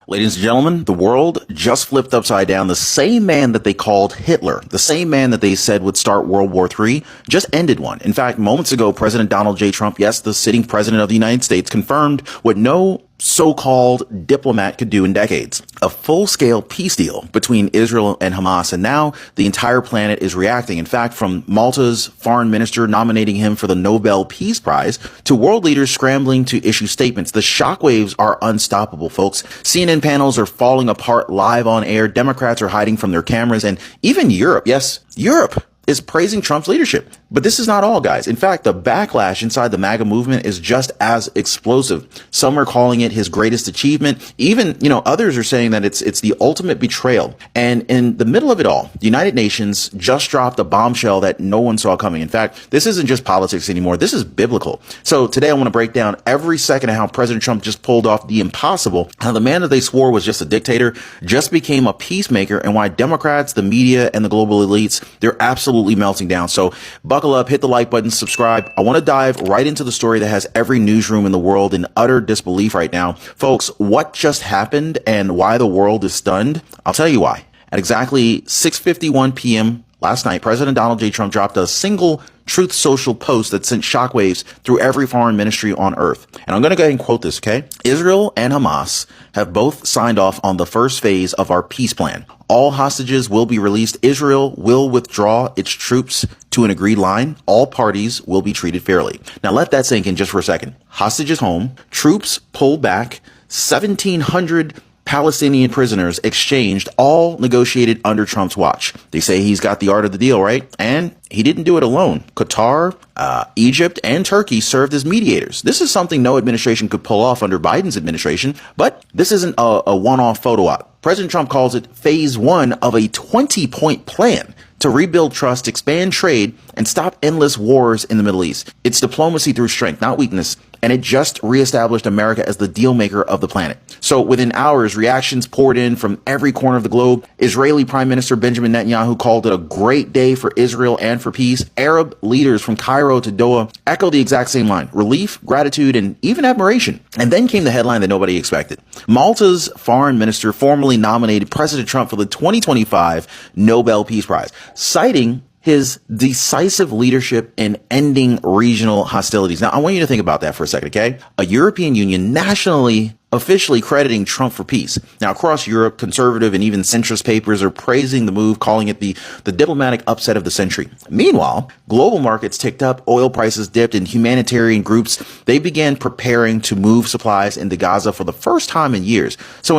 Ladies and gentlemen, the world just flipped upside down. The same man that they called Hitler, the same man that they said would start World War III, just ended one. In fact, moments ago, President Donald J. Trump, yes, the sitting president of the United States, confirmed what no so-called diplomat could do in decades: a full-scale peace deal between Israel and Hamas. And now the entire planet is reacting. In fact, from Malta's foreign minister nominating him for the Nobel Peace Prize to world leaders scrambling to issue statements, the shockwaves are unstoppable, folks. CNN panels are falling apart live on air. Democrats are hiding from their cameras. And even Europe, yes, Europe is praising Trump's leadership. But this is not all, guys. In fact, the backlash inside the MAGA movement is just as explosive. Some are calling it his greatest achievement. Even, others are saying that it's the ultimate betrayal. And in the middle of it all, the United Nations just dropped a bombshell that no one saw coming. In fact, this isn't just politics anymore. This is biblical. So today I want to break down every second of how President Trump just pulled off the impossible, how the man that they swore was just a dictator just became a peacemaker, and why Democrats, the media, and the global elites, they're absolutely melting down. So buckle up, hit the like button, subscribe. I want to dive right into the story that has every newsroom in the world in utter disbelief right now. Folks, what just happened and why the world is stunned? I'll tell you why. At exactly 6:51 p.m. last night, President Donald J. Trump dropped a single Truth Social post that sent shockwaves through every foreign ministry on earth. And I'm going to go ahead and quote this, okay? Israel and Hamas have both signed off on the first phase of our peace plan. All hostages will be released. Israel will withdraw its troops to an agreed line. All parties will be treated fairly. Now let that sink in just for a second. Hostages home, troops pulled back, 1,700 Palestinian prisoners exchanged, all negotiated under Trump's watch. They say he's got the art of the deal, right? And he didn't do it alone. Qatar, Egypt, and Turkey served as mediators. This is something no administration could pull off under Biden's administration, but this isn't a one-off photo op. President Trump calls it phase one of a 20-point plan to rebuild trust, expand trade, and stop endless wars in the Middle East. It's diplomacy through strength, not weakness, and it just reestablished America as the deal maker of the planet. So within hours, reactions poured in from every corner of the globe. Israeli Prime Minister Benjamin Netanyahu called it a great day for Israel and for peace. Arab leaders from Cairo to Doha echoed the exact same line: relief, gratitude, and even admiration. And then came the headline that nobody expected. Malta's foreign minister formally nominated President Trump for the 2025 Nobel Peace Prize, citing his decisive leadership in ending regional hostilities. Now, I want you to think about that for a second, okay? A European Union nationally officially crediting Trump for peace. Now, across Europe, conservative and even centrist papers are praising the move, calling it the diplomatic upset of the century. Meanwhile, global markets ticked up, oil prices dipped, and humanitarian groups, they began preparing to move supplies into Gaza for the first time in years. So